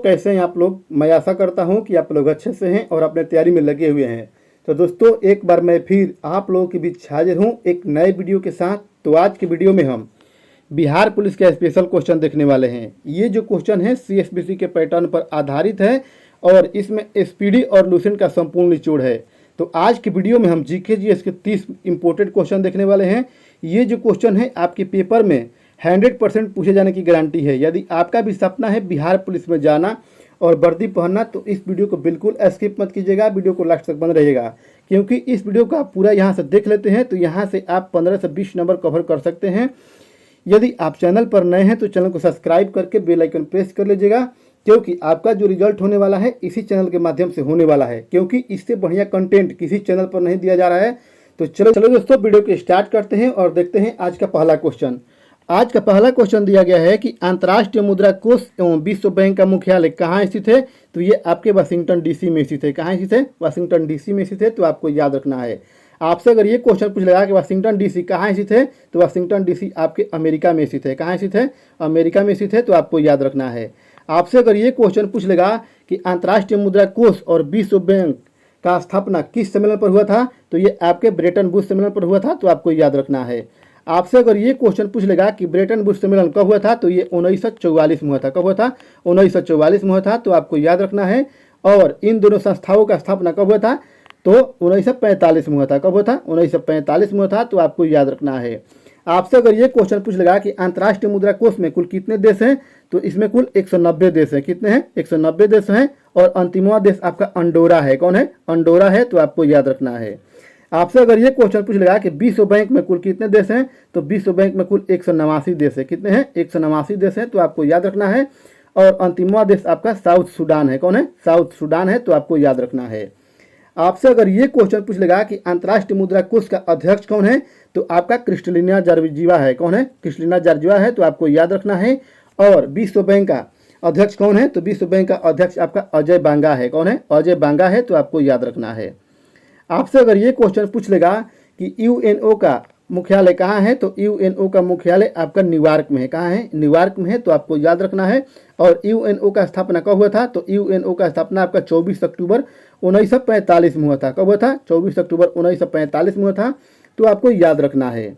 कैसे हैं आप लोग। मैं आशा करता हूं कि आप लोग अच्छे से हैं और अपने तैयारी में लगे हुए हैं। तो दोस्तों एक बार मैं फिर आप लोगों के बीच हाजिर हूं एक नए वीडियो के साथ। तो आज की वीडियो में हम बिहार पुलिस के स्पेशल क्वेश्चन देखने वाले हैं। ये जो क्वेश्चन है CSBC के पैटर्न पर आधारित है और इसमें स्पीडी और लूसेंट का संपूर्ण निचोड़ है। तो आज की वीडियो में हम GK GS के 30 इंपॉर्टेंट क्वेश्चन देखने वाले हैं। ये जो क्वेश्चन है आपके पेपर में 100% पूछे जाने की गारंटी है। यदि आपका भी सपना है बिहार पुलिस में जाना और वर्दी पहनना तो इस वीडियो को बिल्कुल स्किप मत कीजिएगा, वीडियो को लास्ट तक बंद रहिएगा, क्योंकि इस वीडियो को आप पूरा यहाँ से देख लेते हैं तो यहाँ से आप 15 से 20 नंबर कवर कर सकते हैं। यदि आप चैनल पर नए हैं तो चैनल को सब्सक्राइब करके बेल आइकन प्रेस कर लीजिएगा, क्योंकि आपका जो रिजल्ट होने वाला है इसी चैनल के माध्यम से होने वाला है, क्योंकि इससे बढ़िया कंटेंट किसी चैनल पर नहीं दिया जा रहा है। तो चलो दोस्तों वीडियो को स्टार्ट करते हैं और देखते हैं आज का पहला क्वेश्चन। आज का पहला क्वेश्चन दिया गया है कि अंतर्राष्ट्रीय मुद्रा कोष एवं विश्व बैंक का मुख्यालय कहाँ स्थित है। तो ये आपके वाशिंगटन DC में स्थित है। कहाँ स्थित है? वाशिंगटन DC में स्थित है। तो आपको याद रखना है। आपसे अगर ये क्वेश्चन पूछ लगा कि वाशिंगटन DC कहाँ स्थित है, तो वाशिंगटन DC आपके अमेरिका में स्थित है। कहाँ स्थित है? अमेरिका में स्थित है। तो आपको याद रखना है। आपसे अगर ये क्वेश्चन पूछ लेगा कि अंतर्राष्ट्रीय मुद्रा कोष और विश्व बैंक का स्थापना किस सम्मेलन पर हुआ था, तो ये आपके ब्रेटन वुड्स सम्मेलन पर हुआ था। तो आपको याद रखना है। आपसे अगर ये क्वेश्चन पूछ लेगा कि ब्रेटन वुड्स सम्मेलन कब हुआ था, तो ये 1944 में हुआ था। कब हुआ था? 1944 में हुआ था। तो आपको याद रखना है। और इन दोनों संस्थाओं का स्थापना कब हुआ था, तो 1945 में हुआ था। कब हुआ था? 1945 में हुआ था। तो आपको याद रखना है। आपसे अगर ये क्वेश्चन पूछ लेगा कि अंतर्राष्ट्रीय मुद्रा कोष में कुल कितने देश हैं, तो इसमें कुल 190 देश हैं। कितने हैं? 190 देश हैं। और अंतिमवा देश आपका अंडोरा है। कौन है? अंडोरा है। तो आपको याद रखना है। आपसे अगर ये क्वेश्चन पूछ लेगा कि विश्व बैंक में कुल कितने देश हैं, तो विश्व बैंक में कुल 189 देश है। कितने हैं? 189 देश हैं। तो आपको याद रखना है। और अंतिमवा देश आपका साउथ सूडान है। कौन है? साउथ सूडान है। तो आपको याद रखना है। आपसे अगर ये क्वेश्चन पूछ लेगा कि अंतर्राष्ट्रीय मुद्रा कोष का अध्यक्ष कौन है, तो आपका क्रिस्टलिना जॉर्जिवा है। कौन है? क्रिस्टलिना जॉर्जिवा है। तो आपको याद रखना है। और विश्व बैंक का अध्यक्ष कौन है, तो विश्व बैंक का अध्यक्ष आपका अजय बांगा है। कौन है? अजय बांगा है। तो आपको याद रखना है। आपसे अगर ये क्वेश्चन पूछ लेगा कि UNO का मुख्यालय कहाँ है, तो UNO का मुख्यालय आपका न्यूयॉर्क में है। कहाँ है? न्यूयॉर्क में है। तो आपको याद रखना है। और UNO का स्थापना कब हुआ था, तो UNO का स्थापना आपका 24 अक्टूबर 1945 में हुआ था। कब हुआ था? 24 अक्टूबर 1945 में हुआ था। तो आपको याद रखना है।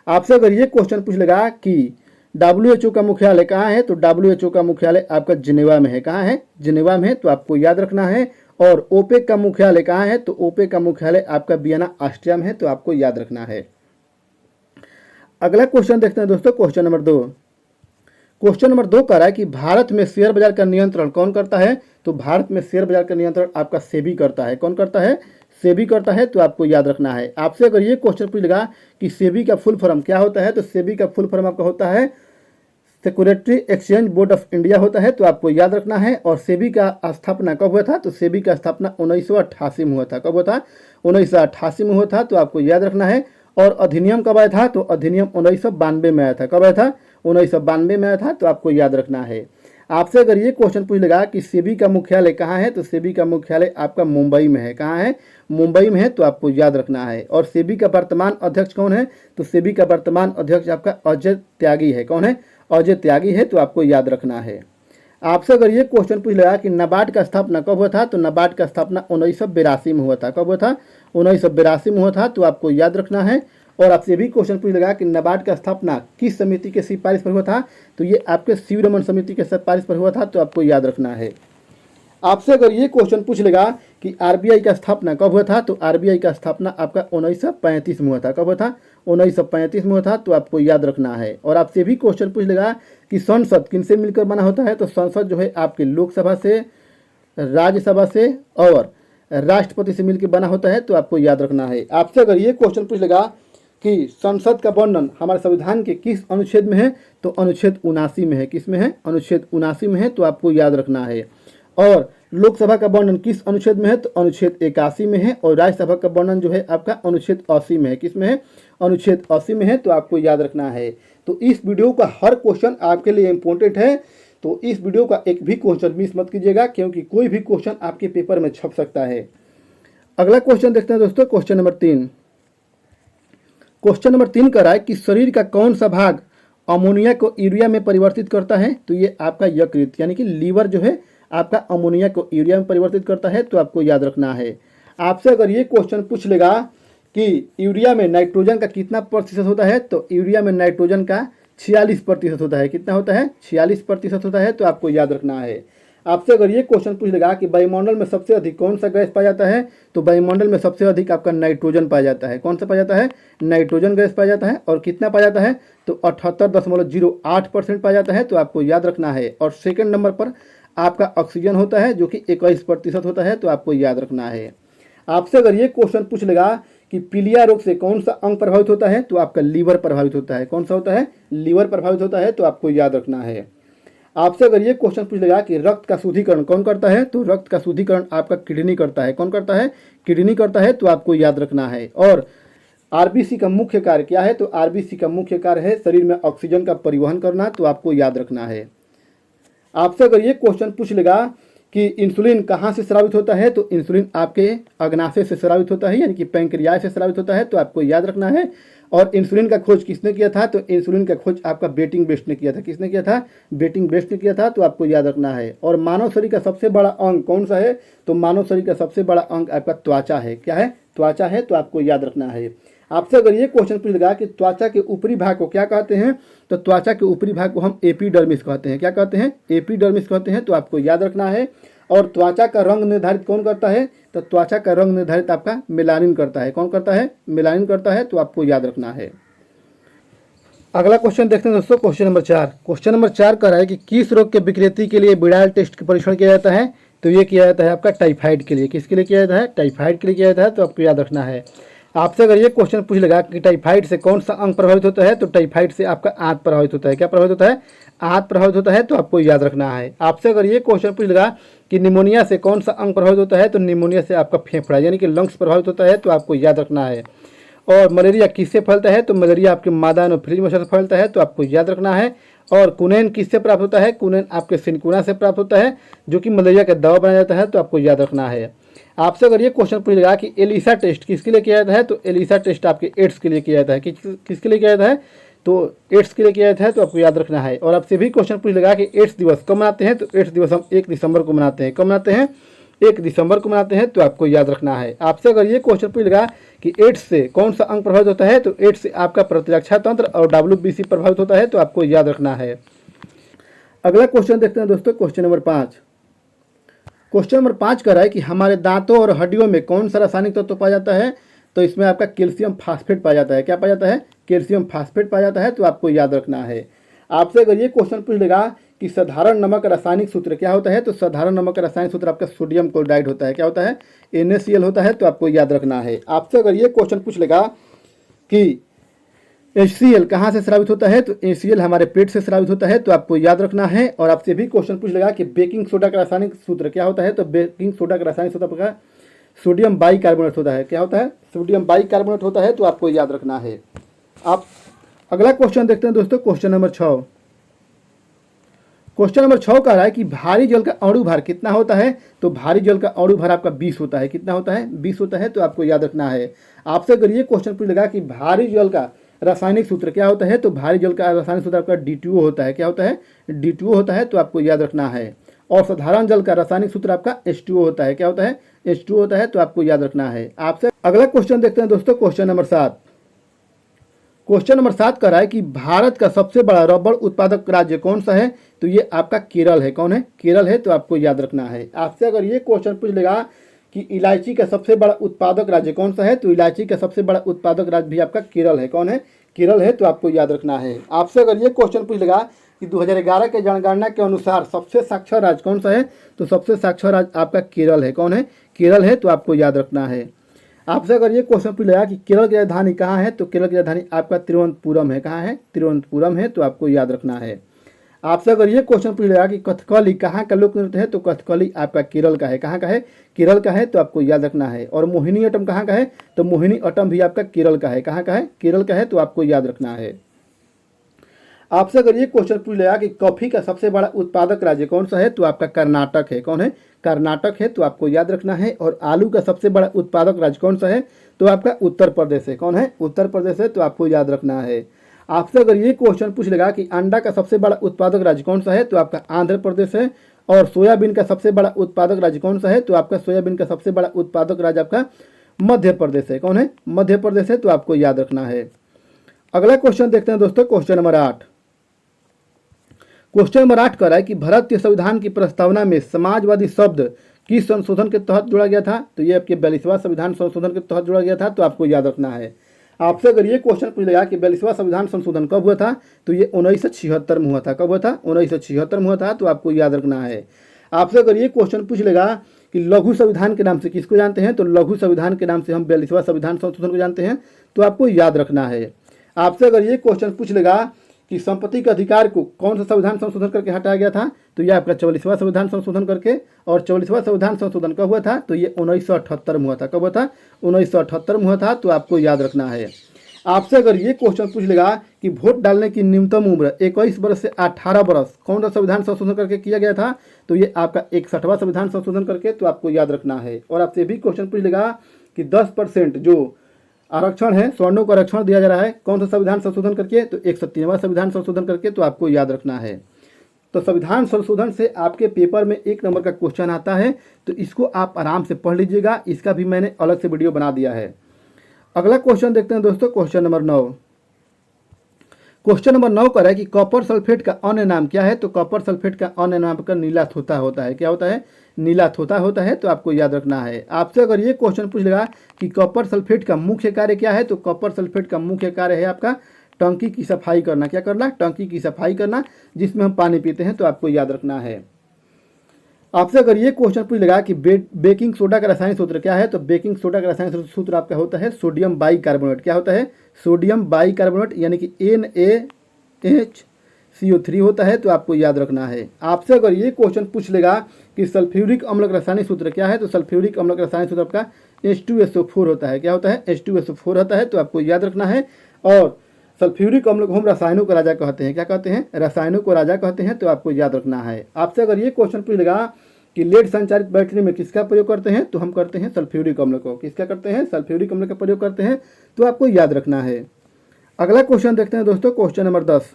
आपसे अगर ये क्वेश्चन पूछ लेगा कि WHO का मुख्यालय कहाँ है, तो WHO का मुख्यालय आपका जिनेवा में है। कहाँ है? जिनेवा में है। तो आपको याद रखना है। और OPEC का मुख्यालय कहाँ है, तो OPEC का मुख्यालय आपका वियना ऑस्ट्रिया में है। तो आपको याद रखना है। अगला क्वेश्चन देखते हैं दोस्तों, क्वेश्चन नंबर 2। क्वेश्चन नंबर 2 कह रहा है कि भारत में शेयर बाजार का नियंत्रण कौन करता है, तो भारत में शेयर बाजार का नियंत्रण आपका सेबी करता है। कौन करता है? सेबी करता है। तो आपको याद रखना है। आपसे अगर ये क्वेश्चन पूछेगा कि सेबी का फुल फॉर्म क्या होता है, तो सेबी का फुल फॉर्म आपका होता है security exchange board of India होता है। तो आपको याद रखना है। और सेबी का स्थापना कब हुआ था, तो सेबी का स्थापना 1988 में हुआ था। कब हुआ था? 1988 में हुआ था। तो आपको याद रखना है। और अधिनियम कब आया था, तो अधिनियम 1992 में आया था। कब आया था? 1992 में आया था। तो आपको याद रखना है। आपसे अगर ये क्वेश्चन पूछ लेगा कि सेबी का मुख्यालय कहाँ है, तो सेबी का मुख्यालय आपका मुंबई में है। कहाँ है? मुंबई में है। तो आपको याद रखना है। और सेबी का वर्तमान अध्यक्ष कौन है, तो सेबी का वर्तमान अध्यक्ष आपका अजय त्यागी है। कौन है? अजय त्यागी है। तो आपको याद रखना है। आपसे अगर ये क्वेश्चन पूछ लेगा कि नाबार्ड का स्थापना कब हुआ था, तो नाबार्ड का स्थापना 1982 में हुआ था। कब हुआ था? 1982 में हुआ था। तो आपको याद रखना है। और आपसे भी क्वेश्चन पूछ लेगा कि नाबार्ड का स्थापना किस समिति के सिफारिश पर हुआ था, तो ये आपके शिवरमन समिति के सिफारिश पर हुआ था। तो आपको याद रखना है। आपसे अगर ये क्वेश्चन पूछ लेगा कि RBI का स्थापना कब हुआ था, तो RBI का स्थापना आपका 1935 में हुआ था। कब हुआ था? 1935 में हुआ था। तो आपको याद रखना है। और आपसे भी क्वेश्चन पूछ लेगा कि संसद किनसे मिलकर बना होता है, तो संसद जो है आपके लोकसभा से, राज्यसभा से और राष्ट्रपति से मिलकर बना होता है। तो आपको याद रखना है। आपसे अगर ये क्वेश्चन पूछ लेगा कि संसद का वर्णन हमारे संविधान के किस अनुच्छेद में है, तो अनुच्छेद 79 में है। किस में है? अनुच्छेद 79 में है। तो आपको याद रखना है। और लोकसभा का वर्णन किस अनुच्छेद में है, तो अनुच्छेद 81 में है। और राज्यसभा का वर्णन जो है आपका अनुच्छेद 80 में है। किस में है? अनुच्छेद 80 में है। तो आपको याद रखना है। तो इस वीडियो का हर क्वेश्चन आपके लिए इंपॉर्टेंट है। तो इस वीडियो का एक भी क्वेश्चन मिस मत कीजिएगा, क्योंकि कोई भी क्वेश्चन आपके पेपर में छप सकता है। अगला क्वेश्चन देखते हैं दोस्तों, क्वेश्चन नंबर 3। क्वेश्चन नंबर 3 कह रहा है कि शरीर का कौन सा भाग अमोनिया को यूरिया में परिवर्तित करता है तो ये आपका यकृत यानी कि लीवर जो है आपका अमोनिया को यूरिया में परिवर्तित करता है, तो आपको याद रखना है। आपसे अगर ये क्वेश्चन पूछ लेगा कि यूरिया में नाइट्रोजन का कितना प्रतिशत होता है, तो यूरिया में नाइट्रोजन का 46% होता है। कितना होता है? 46% होता है, तो आपको याद रखना है। आपसे अगर ये क्वेश्चन पूछ लेगा कि वायुमंडल में सबसे अधिक कौन सा गैस पाया जाता है, तो वायुमंडल में सबसे अधिक आपका नाइट्रोजन पाया जाता है। कौन सा पाया जाता है? नाइट्रोजन गैस पाया जाता है। और कितना पाया जाता है? तो 78.08% पाया जाता है, तो आपको याद रखना है। और सेकंड नंबर पर आपका ऑक्सीजन होता है जो कि 21% होता है, तो आपको याद रखना है। आपसे अगर ये क्वेश्चन पूछ लेगा कि पीलिया रोग से कौन सा अंग प्रभावित होता है, तो आपका लीवर प्रभावित होता है। कौन सा होता है? लीवर प्रभावित होता है, तो आपको याद रखना है। आपसे अगर ये क्वेश्चन पूछ लेगा कि रक्त का शुद्धिकरण कौन करता है, तो रक्त का शुद्धिकरण आपका किडनी करता है। कौन करता है? किडनी करता है, तो आपको याद रखना है। और आरबीसी का मुख्य कार्य क्या है, तो आरबीसी का मुख्य कार्य है शरीर में ऑक्सीजन का परिवहन करना, तो आपको याद रखना है। आपसे अगर ये क्वेश्चन पूछ लेगा कि इंसुलिन कहाँ से स्रावित होता है, तो इंसुलिन आपके अग्नाशय से स्रावित होता है यानी कि पैंक्रियाज से स्रावित होता है, तो आपको याद रखना है। और इंसुलिन का खोज किसने किया था, तो इंसुलिन का खोज आपका बेटिंग बेस्ट ने किया था। किसने किया था? बेटिंग बेस्ट ने किया था, तो आपको याद रखना है। और मानव शरीर का सबसे बड़ा अंग कौन सा है, तो मानव शरीर का सबसे बड़ा अंग आपका त्वचा है। क्या है? त्वचा है, तो आपको याद रखना है। आपसे अगर ये क्वेश्चन पूछ लेगा कि त्वचा के ऊपरी भाग को क्या कहते हैं, तो त्वचा के ऊपरी भाग को हम एपिडर्मिस कहते हैं। क्या कहते हैं? एपिडर्मिस कहते हैं, तो आपको याद रखना है। और त्वचा का रंग निर्धारित कौन करता है, तो त्वचा का रंग निर्धारित आपका मेलानिन करता है। कौन करता है? मेलानिन करता है, तो आपको याद रखना है। अगला क्वेश्चन देखते हैं दोस्तों, क्वेश्चन नंबर 4। क्वेश्चन नंबर 4 कह रहा है कि किस रोग के विकृति के लिए बिडाल टेस्ट का परीक्षण किया जाता है, तो ये किया जाता है आपका टाइफाइड के लिए। किसके लिए किया जाता है? टाइफाइड के लिए किया जाता है, तो आपको याद रखना है। आपसे अगर ये क्वेश्चन पूछ लेगा कि टाइफाइड से कौन सा अंग प्रभावित होता है, तो टाइफाइड से आपका आंत प्रभावित होता है। क्या प्रभावित होता है? आंत प्रभावित होता है, तो आपको याद रखना है। आपसे अगर ये क्वेश्चन पूछ लेगा कि निमोनिया से कौन सा अंग प्रभावित होता है, तो निमोनिया से आपका फेफड़ा यानी कि लंग्स प्रभावित होता है, तो आपको याद रखना है। और मलेरिया किससे फैलता है, तो मलेरिया आपके मादा एनोफिलीज मच्छर से फैलता है, तो आपको याद रखना है। और कुनैन किससे प्राप्त होता है, कुनैन आपके सिनकुना से प्राप्त होता है, जो कि मलेरिया का दवा बनाया जाता है, तो आपको याद रखना है। आपसे अगर ये क्वेश्चन पूछेगा कि एलिसा टेस्ट किसके लिए किया जाता है, तो एलिसा टेस्ट आपके एड्स के लिए किया जाता है। किसके लिए किया जाता है, तो एड्स के लिए किया जाता है, तो आपको याद रखना है। और आपसे भी क्वेश्चन पूछेगा कि एड्स दिवस कब मनाते हैं, तो एड्स दिवस हम 1 दिसंबर को मनाते हैं। कब मनाते हैं, 1 दिसंबर को मनाते हैं, तो आपको याद रखना है। आपसे अगर ये क्वेश्चन पूछेगा कि एड्स से कौन सा अंग प्रभावित होता है, तो एड्स से आपका प्रतिरक्षा तंत्र और WBC प्रभावित होता है, तो आपको याद रखना है। अगला क्वेश्चन देखते हैं दोस्तों, क्वेश्चन नंबर 5। क्वेश्चन नंबर 5 कह रहा है कि हमारे दांतों और हड्डियों में कौन सा रासायनिक तत्व पाया जाता है, तो इसमें आपका कैल्शियम फास्फेट पाया जाता है। क्या पाया जाता है? कैल्शियम फास्फेट पाया जाता है, तो आपको याद रखना है। आपसे अगर ये क्वेश्चन पूछ लेगा कि साधारण नमक का रासायनिक सूत्र क्या होता है, तो साधारण नमक का रासायनिक सूत्र आपका सोडियम क्लोराइड होता है। क्या होता है? NaCl होता है, तो आपको याद रखना है। आपसे अगर ये क्वेश्चन पूछ लेगा कि HCl कहाँ से स्रावित होता है, तो HCl हमारे पेट से स्रावित होता है, तो आपको याद रखना है। और आपसे भी क्वेश्चन पूछ लेगा कि बेकिंग सोडा का रासायनिक सूत्र क्या होता है, तो बेकिंग सोडा का रासायनिक सूत्र आपका सोडियम बाइकार्बोनेट होता है। क्या होता है? सोडियम बाइकार्बोनेट होता है, तो आपको याद रखना है। आप अगला क्वेश्चन देखते हैं दोस्तों, क्वेश्चन नंबर 6। क्वेश्चन नंबर 6 कह रहा है कि भारी जल का अणु भार कितना होता है, तो भारी जल का अणु भार आपका 20 होता है। कितना होता है? 20 होता है, तो आपको याद रखना है। आपसे अगर ये क्वेश्चन पूछ लेगा कि भारी जल का रासायनिक सूत्र क्या होता है, तो भारी जल का रासायनिक सूत्र आपका D2O होता है। क्या होता है? D2O होता है, तो आपको याद रखना है। और साधारण जल का रासायनिक सूत्र आपका H2O होता है। क्या होता है? H2O होता है, तो आपको याद रखना है। आपसे अगला क्वेश्चन देखते हैं दोस्तों, क्वेश्चन नंबर 7। क्वेश्चन नंबर 7 कह रहा है कि भारत का सबसे बड़ा रबड़ उत्पादक राज्य कौन सा है, तो ये आपका केरल है। कौन है? केरल है, तो आपको याद रखना है। आपसे अगर ये क्वेश्चन पूछ लेगा कि इलायची का सबसे बड़ा उत्पादक राज्य कौन सा है, तो इलायची का सबसे बड़ा उत्पादक राज्य भी आपका केरल है। कौन है? केरल है, तो आपको याद रखना है। आपसे अगर ये क्वेश्चन पूछ लेगा कि 2011 के जनगणना के अनुसार सबसे साक्षर राज्य कौन सा है, तो सबसे साक्षर राज्य आपका केरल है। कौन है? केरल है, तो आपको याद रखना है। आपसे अगर ये क्वेश्चन पूछ लेगा कि केरल की राजधानी कहाँ है, तो केरल की राजधानी आपका तिरुवनंतपुरम है। कहाँ है? तिरुवनंतपुरम है, तो आपको याद रखना है। आपसे अगर ये क्वेश्चन पूछ लेगा कि कथकली कहाँ का लोक नृत्य है, तो कथकली आपका केरल का है। कहाँ का है? केरल का है, तो आपको याद रखना है। और मोहिनी अट्टम कहाँ का है, तो मोहिनी अट्टम भी आपका केरल का है। कहाँ का है? केरल का है, तो आपको याद रखना है। आपसे अगर ये क्वेश्चन पूछ लेगा कि कॉफी का सबसे बड़ा उत्पादक राज्य कौन सा है, तो आपका कर्नाटक है। कौन है? कर्नाटक है, तो आपको याद रखना है। और आलू का सबसे बड़ा उत्पादक राज्य कौन सा है, तो आपका उत्तर प्रदेश है। कौन है? उत्तर प्रदेश है, तो आपको याद रखना है। आपसे अगर ये क्वेश्चन पूछ लेगा कि अंडा का सबसे बड़ा उत्पादक राज्य कौन सा है, तो आपका आंध्र प्रदेश है। और सोयाबीन का सबसे बड़ा उत्पादक राज्य कौन सा है, तो आपका सोयाबीन का सबसे बड़ा उत्पादक राज्य आपका मध्य प्रदेश है। कौन है? मध्य प्रदेश है, तो आपको याद रखना है। अगला क्वेश्चन देखते हैं दोस्तों, क्वेश्चन नंबर 8। क्वेश्चन नंबर 8 कह रहा है कि भारतीय संविधान की प्रस्तावना में समाजवादी शब्द किस संशोधन के तहत जोड़ा गया था, तो ये आपके 42वां संविधान संशोधन के तहत जोड़ा गया था, तो आपको याद रखना है। आपसे अगर ये क्वेश्चन पूछ लेगा कि 42वां संविधान संशोधन कब हुआ था, तो ये 1976 में हुआ था। कब हुआ था? 1976 में हुआ था, तो आपको याद रखना है। आपसे अगर ये क्वेश्चन पूछ लेगा कि लघु संविधान के नाम से किसको जानते हैं, तो लघु संविधान के नाम से हम 42वां संविधान संशोधन को जानते हैं, तो आपको याद रखना है। आपसे अगर ये क्वेश्चन पूछ लेगा कि संपत्ति के अधिकार को कौन सा संविधान संशोधन करके हटाया गया था, तो ये आपका 44वां संविधान संशोधन करके। और 44वां संविधान संशोधन कब हुआ था, तो ये 1978 में हुआ था। कब हुआ था? 1978 में हुआ था, तो आपको याद रखना है। आपसे अगर ये क्वेश्चन पूछ लेगा कि वोट डालने की न्यूनतम उम्र 21 वर्ष से 18 वर्ष कौन सा संविधान संशोधन करके किया गया था, तो ये आपका 61वां संविधान संशोधन करके, तो आपको याद रखना है। और आपसे भी क्वेश्चन पूछ लेगा कि 10% जो आरक्षण है, स्वर्णों को आरक्षण दिया जा रहा है, कौन सा संविधान संशोधन करके, तो 103वां संविधान संशोधन करके, तो आपको याद रखना है। तो संविधान संशोधन से आपके पेपर में 1 नंबर का क्वेश्चन आता है, तो इसको आप आराम से पढ़ लीजिएगा। इसका भी मैंने अलग से वीडियो बना दिया है। अगला क्वेश्चन देखते हैं दोस्तों, क्वेश्चन नंबर 9। क्वेश्चन नंबर 9 कर रहा है कि कॉपर सल्फेट का अन्य नाम क्या है, तो कॉपर सल्फेट का अन्य नाम का नीला थोथा होता है। क्या होता है? नीला थोथा होता है, तो आपको याद रखना है। आपसे अगर ये क्वेश्चन पूछ लेगा कि कॉपर सल्फेट का मुख्य कार्य क्या है, तो कॉपर सल्फेट का मुख्य कार्य है आपका टंकी की सफाई करना। क्या करना? टंकी की सफाई करना, जिसमें हम पानी पीते हैं, तो आपको याद रखना है। आपसे अगर ये क्वेश्चन पूछ लेगा कि बेकिंग सोडा का रासायनिक सूत्र क्या है, तो बेकिंग सोडा का रासायनिक सूत्र आपका होता है सोडियम बाइकार्बोनेट। क्या होता है? सोडियम बाइकार्बोनेट, यानी कि NaHCO3 होता है, तो आपको याद रखना है। आपसे अगर ये क्वेश्चन पूछ लेगा कि सल्फ्यूरिक अम्ल का रासायनिक सूत्र क्या है, तो सल्फ्यूरिक अम्ल का रासायनिक सूत्र आपका H2SO4 होता है। क्या होता है? H2SO4 होता है, तो आपको याद रखना है। और सल्फ्यूरिक अम्ल को हम रसायनों का राजा कहते हैं। क्या कहते हैं? रसायनों को राजा कहते हैं, तो आपको याद रखना है। आपसे अगर ये क्वेश्चन पूछ लेगा कि लेड संचालित बैटरी में किसका प्रयोग करते हैं, तो हम करते हैं सल्फ्यूरिक अम्ल को। किसका करते हैं? सल्फ्यूरिक अम्ल का प्रयोग करते हैं, तो आपको याद रखना है। अगला क्वेश्चन देखते हैं दोस्तों, क्वेश्चन नंबर 10।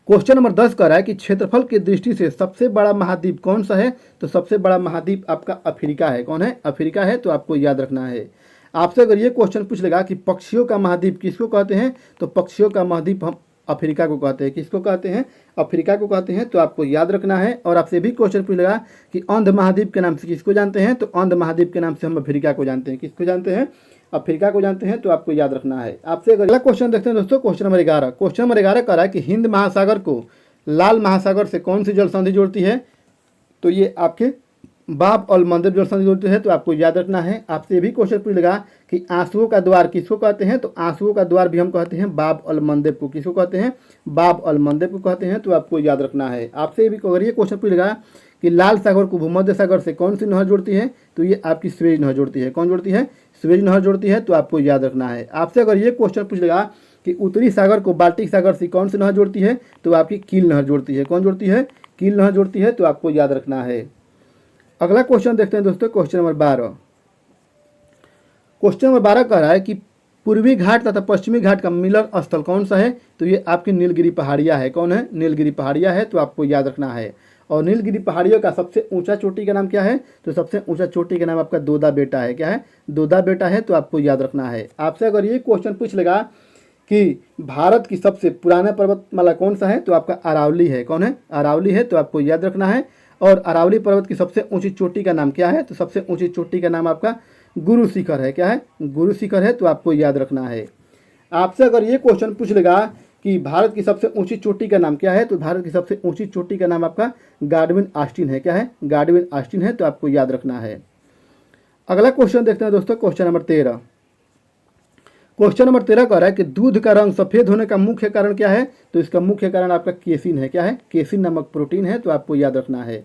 क्वेश्चन नंबर 10 कह रहा है कि क्षेत्रफल की दृष्टि से सबसे बड़ा महाद्वीप कौन सा है, तो सबसे बड़ा महाद्वीप आपका अफ्रीका है। कौन है? अफ्रीका है, तो आपको याद रखना है। आपसे अगर ये क्वेश्चन पूछ लेगा कि पक्षियों का महाद्वीप किसको कहते हैं, तो पक्षियों का महाद्वीप हम अफ्रीका को कहते हैं। किसको कहते हैं? अफ्रीका को कहते हैं, तो आपको याद रखना है। और आपसे भी क्वेश्चन पूछ लेगा कि अंध महाद्वीप के नाम से किसको जानते हैं, तो अंध महाद्वीप के नाम से हम अफ्रीका को जानते हैं। किसको जानते हैं? अफ्रीका को जानते हैं, तो आपको याद रखना है। आपसे अगला क्वेश्चन देखते हैं दोस्तों, क्वेश्चन नंबर 11। क्वेश्चन नंबर 11 कह रहा है कि हिंद महासागर को लाल महासागर से कौन सी जल संधि जोड़ती है, तो ये आपके बाब और मंदिर जल संधि जोड़ते हैं, तो आपको याद रखना है। आपसे ये भी क्वेश्चन पूछ लेगा कि आंसुओं का द्वार किसको कहते हैं, तो आंसुओं का द्वार भी हम कहते हैं बाब अल मंदेब को। किसको कहते हैं? बाब अल मंदेब को कहते हैं, तो आपको याद रखना है। आपसे भी अगर ये क्वेश्चन पूछ लेगा कि लाल सागर को भूमध्य सागर से कौन सी नहर जोड़ती है, तो ये आपकी स्वेज नहर जोड़ती है। कौन जोड़ती है? स्वेज नहर जोड़ती है, तो आपको याद रखना है। आपसे अगर ये क्वेश्चन पूछ लेगा कि उत्तरी सागर को बाल्टिक सागर से कौन सी नहर जोड़ती है, तो आपकी कील नहर जोड़ती है। कौन जोड़ती है? कील नहर जोड़ती है, तो आपको याद रखना है। अगला क्वेश्चन देखते हैं दोस्तों, क्वेश्चन नंबर 12। क्वेश्चन नंबर 12 कह रहा है कि पूर्वी घाट तथा पश्चिमी घाट का मिलन स्थल कौन सा है, तो ये आपकी नीलगिरी पहाड़ियाँ है। कौन है? नीलगिरी पहाड़ियाँ है, तो आपको याद रखना है। और नीलगिरी पहाड़ियों का सबसे ऊंचा चोटी का नाम क्या है, तो सबसे ऊंचा चोटी का नाम आपका दोदा बेटा है। क्या है? दोदा बेटा है, तो आपको याद रखना है। आपसे अगर ये क्वेश्चन पूछ लेगा कि भारत की सबसे पुराना पर्वतमाला कौन सा है, तो आपका अरावली है। कौन है? अरावली है, तो आपको याद रखना है। और अरावली पर्वत की सबसे ऊंची चोटी का नाम क्या है, तो सबसे ऊंची चोटी का नाम आपका गुरु शिखर है। क्या है? गुरु शिखर है, तो आपको याद रखना है। आपसे अगर ये क्वेश्चन पूछ लेगा कि भारत की सबसे ऊंची चोटी का नाम क्या है, तो भारत की सबसे ऊंची चोटी का नाम आपका गाडविन आस्टीन है। क्या है? गाडविन आस्टीन है, तो आपको याद रखना है। अगला क्वेश्चन देखते हैं दोस्तों, क्वेश्चन नंबर 13। क्वेश्चन नंबर 13 कह रहा है कि दूध का रंग सफेद होने का मुख्य कारण क्या है, तो इसका मुख्य कारण आपका केसिन है। क्या है? केसिन नामक प्रोटीन है, तो आपको याद रखना है।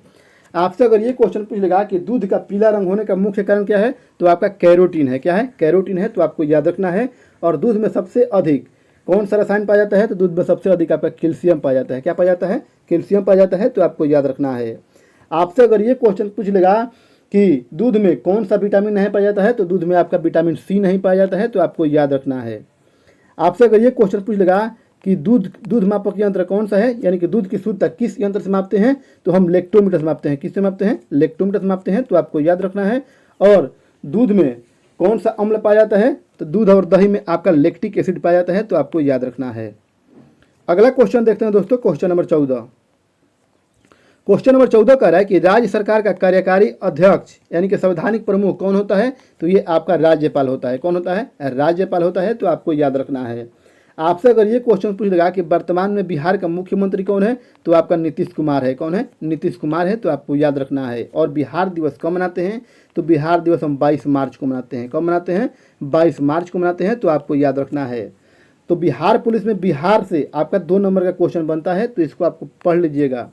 आपसे अगर ये क्वेश्चन पूछ लेगा कि दूध का पीला रंग होने का मुख्य कारण क्या है, तो आपका कैरोटीन है। क्या है? कैरोटीन है, तो आपको याद रखना है। और दूध में सबसे अधिक कौन सा रसायन पाया जाता है, तो दूध में सबसे अधिक आपका कैल्शियम पाया जाता है। क्या पाया जाता है? कैल्शियम पाया जाता है, तो आपको याद रखना है। आपसे अगर ये क्वेश्चन पूछ लेगा कि दूध में कौन सा विटामिन नहीं पाया जाता है, तो दूध में आपका विटामिन सी नहीं पाया जाता है, तो आपको याद रखना है। आपसे अगर ये क्वेश्चन पूछ लेगा कि दूध मापक यंत्र कौन सा है, यानी कि दूध की शुद्धता किस यंत्र से मापते हैं, तो हम लेक्टोमीटर से मापते हैं। किससे मापते हैं? लेक्टोमीटर से मापते हैं, तो आपको याद रखना है। और दूध में कौन सा अम्ल पाया जाता है, तो दूध और दही में आपका लैक्टिक एसिड पाया जाता है, तो आपको याद रखना है। अगला क्वेश्चन देखते हैं दोस्तों, क्वेश्चन नंबर 14। क्वेश्चन नंबर 14 कह रहा है कि राज्य सरकार का कार्यकारी अध्यक्ष यानी कि संवैधानिक प्रमुख कौन होता है, तो ये आपका राज्यपाल होता है। कौन होता है? राज्यपाल होता है, तो आपको याद रखना है। आपसे अगर ये क्वेश्चन पूछ लेगा कि वर्तमान में बिहार का मुख्यमंत्री कौन है, तो आपका नीतीश कुमार है। कौन है? नीतीश कुमार है, तो आपको याद रखना है। और बिहार दिवस कब मनाते हैं, तो बिहार दिवस हम 22 मार्च को मनाते हैं। कब मनाते हैं? 22 मार्च को मनाते हैं, तो आपको याद रखना है। तो बिहार पुलिस में बिहार से आपका 2 नंबर का क्वेश्चन बनता है, तो इसको आपको पढ़ लीजिएगा।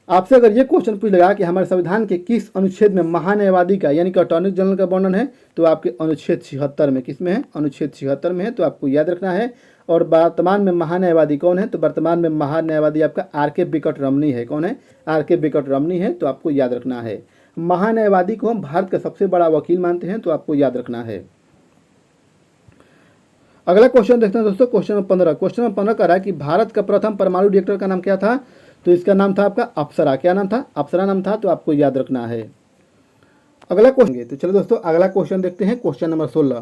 आपसे अगर ये क्वेश्चन पूछ लेगा कि हमारे संविधान के किस अनुच्छेद में महान्यायवादी का यानी कि अटॉर्नी जनरल का वर्णन है, तो आपके अनुच्छेद 76 में। किस में है? अनुच्छेद 76 में है, तो आपको याद रखना है। और वर्तमान में महान्यायवादी कौन है, तो वर्तमान में महान्यायवादी आपका आर.के. वेंकटरमणी है। कौन है? आर.के. वेंकटरमणी है, तो आपको याद रखना है। महान्यायवादी को हम भारत का सबसे बड़ा वकील मानते हैं, तो आपको याद रखना है। अगला क्वेश्चन देखते हैं दोस्तों, क्वेश्चन नंबर 15। क्वेश्चन नंबर 15 कह रहा है कि भारत का प्रथम परमाणु रिएक्टर का नाम क्या था, तो इसका नाम था आपका अप्सरा। क्या नाम था? अप्सरा नाम था, तो आपको याद रखना है। अगला क्वेश्चन, तो चलो दोस्तों अगला क्वेश्चन देखते हैं, क्वेश्चन नंबर 16।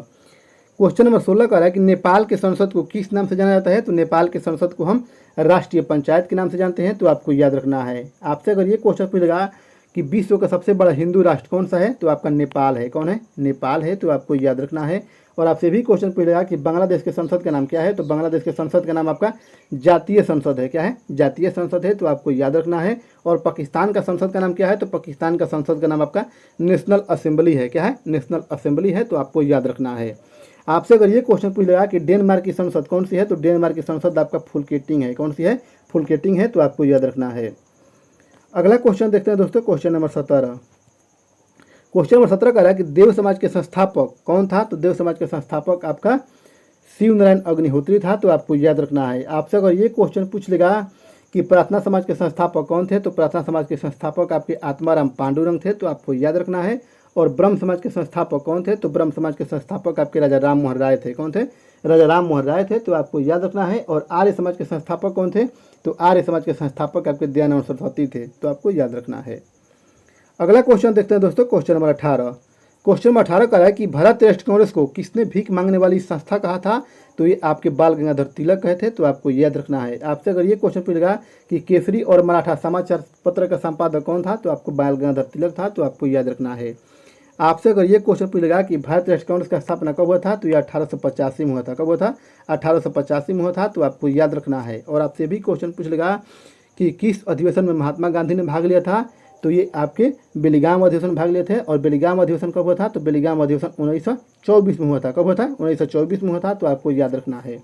क्वेश्चन नंबर 16 कह रहा है कि नेपाल के संसद को किस नाम से जाना जाता है, तो नेपाल के संसद को हम राष्ट्रीय पंचायत के नाम से जानते हैं, तो आपको याद रखना है। आपसे अगर ये क्वेश्चन पूछेगा कि विश्व का सबसे बड़ा हिंदू राष्ट्र कौन सा है, तो आपका नेपाल है। कौन है? नेपाल है, तो आपको याद रखना है। और आपसे भी क्वेश्चन पूछेगा कि बांग्लादेश के संसद का नाम क्या है, तो बांग्लादेश के संसद का नाम आपका जातीय संसद है। क्या है? जातीय संसद है, तो आपको याद रखना है। और पाकिस्तान का संसद का नाम क्या है, तो पाकिस्तान का संसद का नाम आपका नेशनल असेंबली है। क्या है? नेशनल असेंबली है, तो आपको याद रखना है। आपसे अगर ये क्वेश्चन पूछ लेगा कि डेनमार्क की संसद कौन सी है, तो डेनमार्क की संसद आपका फुलकेटिंग है। कौन सी है? फुलकेटिंग है, तो आपको याद रखना है। अगला क्वेश्चन देखते हैं दोस्तों, क्वेश्चन नंबर 17। क्वेश्चन नंबर 17 कह रहा है कि देव समाज के संस्थापक कौन था, तो देव समाज के संस्थापक आपका शिव नारायण अग्निहोत्री था, तो आपको याद रखना है। आपसे अगर ये क्वेश्चन पूछ लेगा कि प्रार्थना समाज के संस्थापक कौन थे, तो प्रार्थना समाज के संस्थापक आपके आत्माराम पांडुरंग थे, तो आपको याद रखना है। और ब्रह्म समाज के संस्थापक कौन थे, तो ब्रह्म समाज के संस्थापक आपके राजा राम मोहन राय थे। कौन थे? राजा राम मोहन राय थे, तो आपको याद रखना है। और आर्य समाज के संस्थापक कौन थे, तो आर्य समाज के संस्थापक आपके दयानंद सरस्वती थे, तो आपको याद रखना है। अगला क्वेश्चन देखते हैं दोस्तों, क्वेश्चन नंबर 18। क्वेश्चन नंबर 18 कह रहा है कि भारत राष्ट्र कांग्रेस को किसने भीख मांगने वाली संस्था कहा था, तो ये आपके बाल गंगाधर तिलक कहे थे, तो आपको याद रखना है। आपसे अगर ये क्वेश्चन पूछेगा कि केसरी और मराठा समाचार पत्र का संपादक कौन था, तो आपको बाल गंगाधर तिलक था, तो आपको याद रखना है। आपसे अगर ये क्वेश्चन पूछेगा कि भारत राष्ट्र कांग्रेस का स्थापना कब हुआ था, तो ये 1885 में हुआ था। कब हुआ था? 1885 में हुआ था, तो आपको याद रखना है। और आपसे भी क्वेश्चन पूछ लेगा कि किस अधिवेशन में महात्मा गांधी ने भाग लिया था, तो ये आपके बेलीगाम अधिवेशन में भाग लिए थे। और बेलीगाम अधिवेशन कब हुआ था, तो बेलीगाम अधिवेशन 1924 में हुआ था। कब हुआ था? 1924 में हुआ था, तो आपको याद रखना है।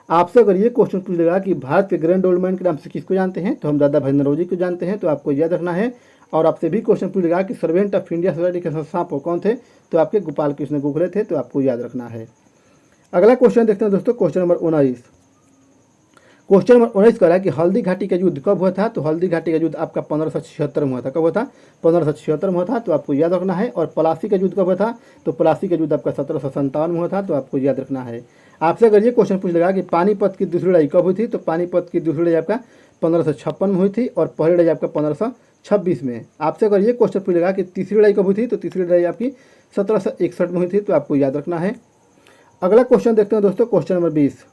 आपसे अगर ये क्वेश्चन पूछ लेगा कि भारत के ग्रैंड ओल्ड मैन के नाम से किसको जानते हैं, तो हम दादा भजनराव जी को जानते हैं, तो आपको याद रखना है। और आपसे भी क्वेश्चन पूछेगा कि सर्वेंट ऑफ इंडिया सोसाइटी के संस्थापक कौन थे, तो आपके गोपाल कृष्ण गोखले थे, तो आपको याद रखना है। अगला क्वेश्चन देखते हैं दोस्तों, क्वेश्चन नंबर 19। क्वेश्चन नंबर 19 कह रहा है कि हल्दी घाटी का युद्ध कब हुआ था, तो हल्दी घाटी का युद्ध आपका 1576 में हुआ था। कब हुआ था? 1576 में हुआ था, तो आपको याद रखना है। और प्लासी का युद्ध कब हुआ था, तो प्लासी का युद्ध आपका 1757 में हुआ था, तो आपको याद रखना है। आपसे अगर ये क्वेश्चन पूछ लेगा कि पानीपत की दूसरी लड़ाई कब हुई थी, तो पानीपत की दूसरी लड़ाई आपका 1556 में हुई थी और पहली लड़ाई आपका 1526 में। आपसे अगर ये क्वेश्चन पूछेगा कि तीसरी लड़ाई कब हुई थी, तो तीसरी लड़ाई आपकी 1761 में हुई थी, तो आपको याद रखना है। अगला क्वेश्चन देखते हैं दोस्तों, क्वेश्चन नंबर 20।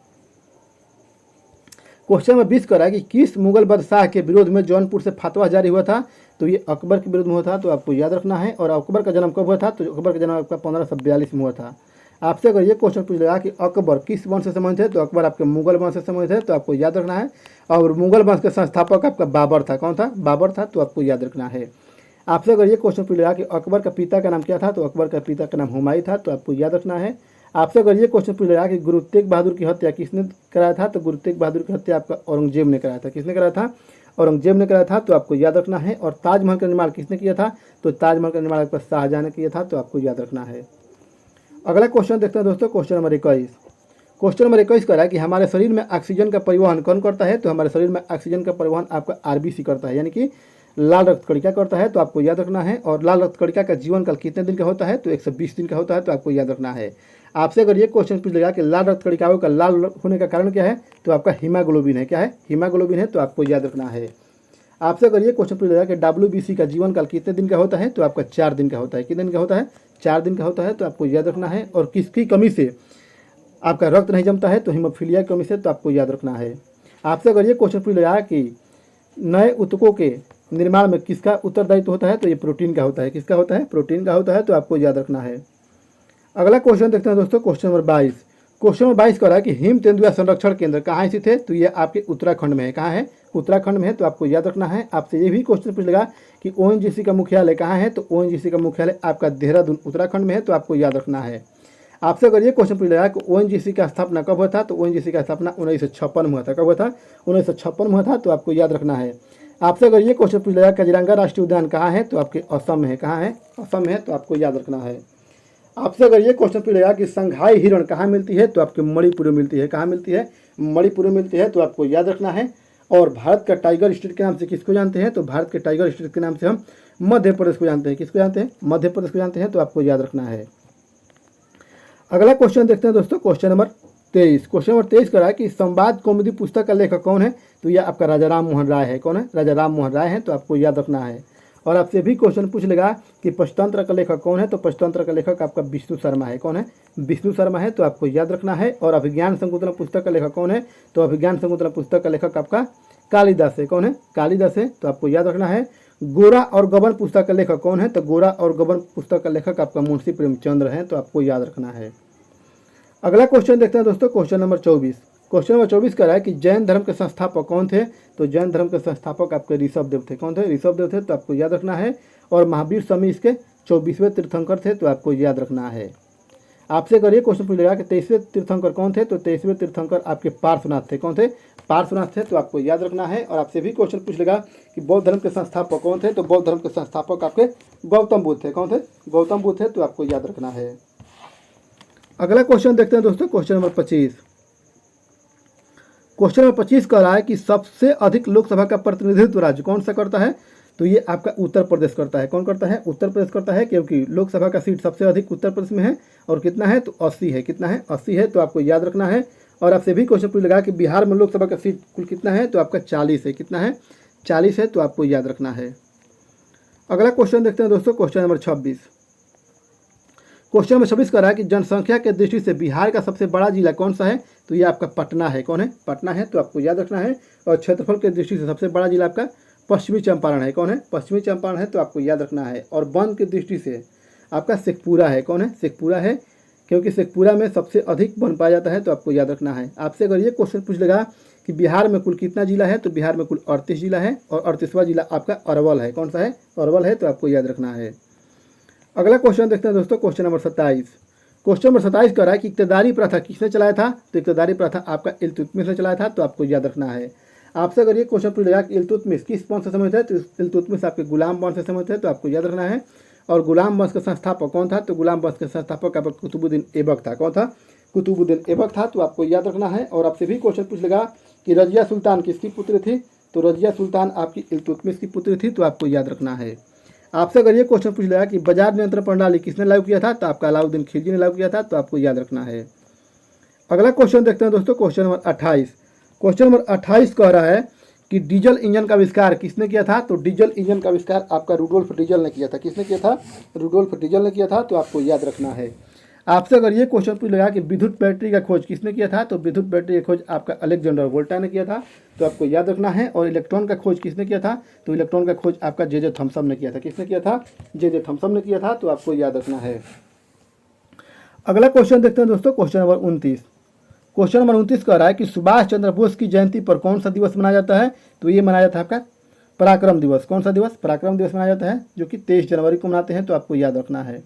क्वेश्चन नंबर 20 कह रहा है कि किस मुगल बादशाह के विरोध में जौनपुर से फतवा जारी हुआ था, तो ये अकबर के विरोध में हुआ था, तो आपको याद रखना है। और अकबर का जन्म कब हुआ था, तो अकबर का जन्म आपका 1542 में हुआ था। आपसे अगर ये क्वेश्चन पूछ लेगा कि अकबर किस वंश से संबंधित है, तो अकबर आपके मुगल वंश से संबंधित है, तो आपको याद रखना है। और मुगल वंश के संस्थापक आपका बाबर था। कौन था? बाबर था, तो आपको याद रखना है। आपसे अगर ये क्वेश्चन पूछ लेगा कि अकबर का पिता का नाम क्या था, तो अकबर का पिता का नाम हुमायूं था, तो आपको याद रखना है। आपसे अगर ये क्वेश्चन पूछ लेगा कि गुरु तेग बहादुर की हत्या किसने कराया था, तो गुरु तेग बहादुर की हत्या आपका औरंगजेब ने कराया था। किसने कराया था? औरंगजेब ने कराया था, तो आपको याद रखना है। और ताजमहल का निर्माण किसने किया था, तो ताजमहल का निर्माण आपका शाहजहां ने किया था, तो आपको याद रखना है। अगला क्वेश्चन देखते हैं दोस्तों, क्वेश्चन नंबर 21। क्वेश्चन नंबर 21 कह रहा है कि हमारे शरीर में ऑक्सीजन का परिवहन कौन करता है, तो हमारे शरीर में ऑक्सीजन का परिवहन आपका आरबीसी करता है, यानी कि लाल रक्त कणिका करता है, तो आपको याद रखना है। और लाल रक्त कणिका का जीवन काल कितने दिन का होता है, तो 120 दिन का होता है, तो आपको याद रखना है। आपसे अगर ये क्वेश्चन पूछ लेगा कि लाल रक्त कणिकाओं का लाल होने का कारण क्या है, तो आपका हीमोग्लोबिन है। क्या है? हीमोग्लोबिन है, तो आपको याद रखना है। आपसे अगर ये क्वेश्चन पूछ लेगा कि WBC का जीवन काल कितने दिन का होता है, तो आपका 4 दिन का होता है। कितने दिन का होता है? 4 दिन का होता है, तो आपको याद रखना है। और किसकी कमी से आपका रक्त नहीं जमता है, तो हीमोफीलिया की कमी से, तो आपको याद रखना है। आपसे अगर ये क्वेश्चन पूछ लेगा कि नए ऊतकों के निर्माण में किसका उत्तरदायित्व होता है, तो ये प्रोटीन का होता है। किसका होता है? प्रोटीन का होता है, तो आपको याद रखना है। अगला क्वेश्चन देखते हैं दोस्तों, क्वेश्चन नंबर 22। क्वेश्चन नंबर 22 कह रहा है कि हिम तेंदुआ संरक्षण केंद्र कहाँ स्थित है, तो ये आपके उत्तराखंड में है। कहाँ है? उत्तराखंड में है, तो आपको याद रखना है। आपसे ये भी क्वेश्चन पूछ लेगा कि ONGC का मुख्यालय कहाँ है, तो ONGC का मुख्यालय आपका देहरादून उत्तराखंड में है, तो आपको याद रखना है। आपसे अगर ये क्वेश्चन पूछ लेगा कि ONGC का स्थापना कब हुआ था, तो ONGC का स्थापना 1956 में हुआ था। कब हुआ था? 1956 में हुआ था, तो आपको याद रखना है। आपसे अगर ये क्वेश्चन पूछ लेगा काजीरंगा राष्ट्रीय उद्यान कहाँ है, तो आपके असम में है। कहाँ है? असम में है, तो आपको याद रखना है। आपसे अगर ये क्वेश्चन पूछेगा कि संघाई हिरण कहाँ मिलती है, तो आपके मणिपुर में मिलती है। कहाँ मिलती है? मणिपुर में मिलती है, तो आपको याद रखना है। और भारत का टाइगर स्टेट के नाम से किसको जानते हैं, तो भारत के टाइगर स्टेट के नाम से हम मध्य प्रदेश को जानते हैं। किसको जानते हैं? मध्य प्रदेश को जानते हैं, तो आपको याद रखना है। अगला क्वेश्चन देखते हैं दोस्तों, क्वेश्चन नंबर 23। क्वेश्चन नंबर 23 कह रहा है कि संवाद कौमुदी पुस्तक का लेखक कौन है, तो यह आपका राजा राम मोहन राय है। कौन है? राजा राम मोहन राय है, तो आपको याद रखना है। और आपसे भी क्वेश्चन पूछ लेगा कि पंचतंत्र का लेखक कौन है, तो पंचतंत्र का लेखक आपका विष्णु शर्मा है। कौन है? विष्णु शर्मा है, तो आपको याद रखना है। और अभिज्ञान शकुंतलम पुस्तक का लेखक कौन है, तो अभिज्ञान शकुंतलम पुस्तक का लेखक आपका कालिदास है। कौन है? कालिदास है, तो आपको याद रखना है। गोरा और गबन पुस्तक का लेखक कौन है, तो गोरा और गबन पुस्तक का लेखक आपका मुंशी प्रेमचंद्र है, तो आपको याद रखना है। अगला क्वेश्चन देखते हैं दोस्तों, क्वेश्चन नंबर 24। क्वेश्चन नंबर 24 कह रहा है कि जैन धर्म के संस्थापक कौन थे, तो जैन धर्म के संस्थापक आपके ऋषभदेव थे। कौन थे? ऋषभदेव थे, तो आपको याद रखना है। और महावीर स्वामी इसके 24वें तीर्थंकर थे, तो आपको याद रखना है। आपसे अगर ये क्वेश्चन पूछेगा कि 23वें तीर्थंकर कौन थे, तो 23वें तीर्थंकर आपके पार्श्वनाथ थे। कौन थे? पार्श्वनाथ थे, तो आपको याद रखना है। और आपसे भी क्वेश्चन पूछ लेगा कि बौद्ध धर्म के संस्थापक कौन थे, तो बौद्ध धर्म के संस्थापक आपके गौतम बुद्ध थे। कौन थे? गौतम बुद्ध थे, तो आपको याद रखना है। अगला क्वेश्चन देखते हैं दोस्तों, क्वेश्चन नंबर 25। क्वेश्चन नंबर 25 कह रहा है कि सबसे अधिक लोकसभा का प्रतिनिधित्व राज्य कौन सा करता है, तो ये आपका उत्तर प्रदेश करता है। कौन करता है? उत्तर प्रदेश करता है, क्योंकि लोकसभा का सीट सबसे अधिक उत्तर प्रदेश में है। और कितना है? तो 80 है। कितना है? 80 है, तो आपको याद रखना है। और आपसे भी क्वेश्चन पूछ लगा कि बिहार में लोकसभा का सीट कुल कितना है, तो आपका 40 है। कितना है? 40 है, तो आपको याद रखना है। अगला क्वेश्चन देखते हैं दोस्तों, क्वेश्चन नंबर 26। क्वेश्चन नंबर 26 कह रहा है कि जनसंख्या के दृष्टि से बिहार का सबसे बड़ा जिला कौन सा है, तो ये आपका पटना है। कौन है? पटना है, तो आपको याद रखना है। और क्षेत्रफल के दृष्टि से सबसे बड़ा जिला आपका पश्चिमी चंपारण है। कौन है? पश्चिमी चंपारण है, तो आपको याद रखना है। और वन की दृष्टि से आपका शेखपुरा है। कौन है? शेखपुरा है, क्योंकि शेखपुरा में सबसे अधिक वन पाया जाता है, तो आपको याद रखना है। आपसे अगर ये क्वेश्चन पूछ लेगा कि बिहार में कुल कितना जिला है, तो बिहार में कुल 38 जिला है। और 38वां जिला आपका अरवल है। कौन सा है? अरवल है, तो आपको याद रखना है। अगला क्वेश्चन देखते हैं दोस्तों, क्वेश्चन नंबर 27। क्वेश्चन नंबर 27 कह रहा है कि इक्तदारी प्रथा किसने चलाया था, तो इक्तदारी प्रथा आपका इल्तुतमिश ने चलाया था, तो आपको याद रखना है। आपसे अगर ये क्वेश्चन पूछेगा कि इल्तुतमिश किस वंश से संबंधित है, तो इल्तुतमिश आपके गुलाम वंश से संबंधित है, तो आपको याद रखना है। और गुलाम वंश का संस्थापक कौन था, तो गुलाम वंश के संस्थापक आपका कुतुबुद्दीन ऐबक था। कौन था? कुतुबुद्दीन ऐबक था, तो आपको याद रखना है। और आपसे भी क्वेश्चन पूछ लेगा कि रजिया सुल्तान किसकी पुत्री थी, तो रजिया सुल्तान आपकी इल्तुतमिश की पुत्री थी, तो आपको याद रखना है। आपसे अगर ये क्वेश्चन पूछ लेगा कि बाजार नियंत्रण प्रणाली किसने लागू किया था, तो आपका अलाउद्दीन खिलजी ने लागू किया था, तो आपको याद रखना है। अगला क्वेश्चन देखते हैं दोस्तों, क्वेश्चन नंबर 28। क्वेश्चन नंबर 28 कह रहा है कि डीजल इंजन का आविष्कार किसने किया था, तो डीजल इंजन का आविष्कार आपका रुडोल्फ डीजल ने किया था। किसने किया था? रुडोल्फ डीजल ने किया था, तो आपको याद रखना है। आपसे अगर ये क्वेश्चन पूछ लेगा कि विद्युत बैटरी का खोज किसने किया था, तो विद्युत बैटरी का खोज आपका अलेक्जेंडर वोल्टा ने किया था, तो आपको याद रखना है। और इलेक्ट्रॉन का खोज किसने किया था, तो इलेक्ट्रॉन का खोज आपका जे थॉमसन ने किया था। किसने किया था? जे थॉमसन ने किया था, तो आपको याद रखना है। अगला क्वेश्चन देखते हैं दोस्तों, क्वेश्चन नंबर 29। क्वेश्चन नंबर 29 कह रहा है कि सुभाष चंद्र बोस की जयंती पर कौन सा दिवस मनाया जाता है, तो ये मनाया जाता है आपका पराक्रम दिवस। कौन सा दिवस? पराक्रम दिवस मनाया जाता है, जो कि 23 जनवरी को मनाते हैं, तो आपको याद रखना है।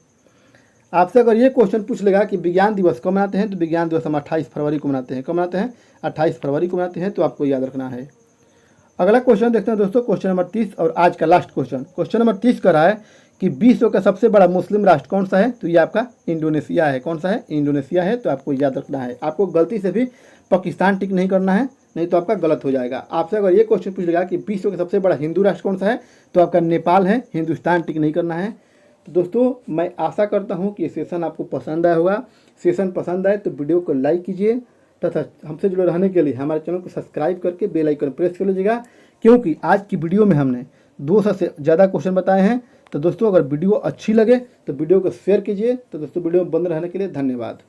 आपसे अगर ये क्वेश्चन पूछ लेगा कि विज्ञान दिवस कब मनाते हैं, तो विज्ञान दिवस हम 28 फरवरी को मनाते हैं। कब मनाते हैं? 28 फरवरी को मनाते हैं, तो आपको याद रखना है। अगला क्वेश्चन देखते हैं दोस्तों, क्वेश्चन नंबर 30 और आज का लास्ट क्वेश्चन। क्वेश्चन नंबर 30 कर रहा है कि विश्व का सबसे बड़ा मुस्लिम राष्ट्र कौन सा है, तो ये आपका इंडोनेशिया है। कौन सा है? इंडोनेशिया है, तो आपको याद रखना है। आपको गलती से भी पाकिस्तान टिक नहीं करना है, नहीं तो आपका गलत हो जाएगा। आपसे अगर ये क्वेश्चन पूछ लेगा कि विश्व का सबसे बड़ा हिंदू राष्ट्र कौन सा है, तो आपका नेपाल है। हिंदुस्तान टिक नहीं करना है। तो दोस्तों, मैं आशा करता हूँ कि ये सेशन आपको पसंद आया होगा। सेशन पसंद आए तो वीडियो को लाइक कीजिए तथा हमसे जुड़े रहने के लिए हमारे चैनल को सब्सक्राइब करके बेल आइकन प्रेस कर लीजिएगा, क्योंकि आज की वीडियो में हमने 200 से ज़्यादा क्वेश्चन बताए हैं। तो दोस्तों अगर वीडियो अच्छी लगे तो वीडियो को शेयर कीजिए। तो दोस्तों वीडियो में बंद रहने के लिए धन्यवाद।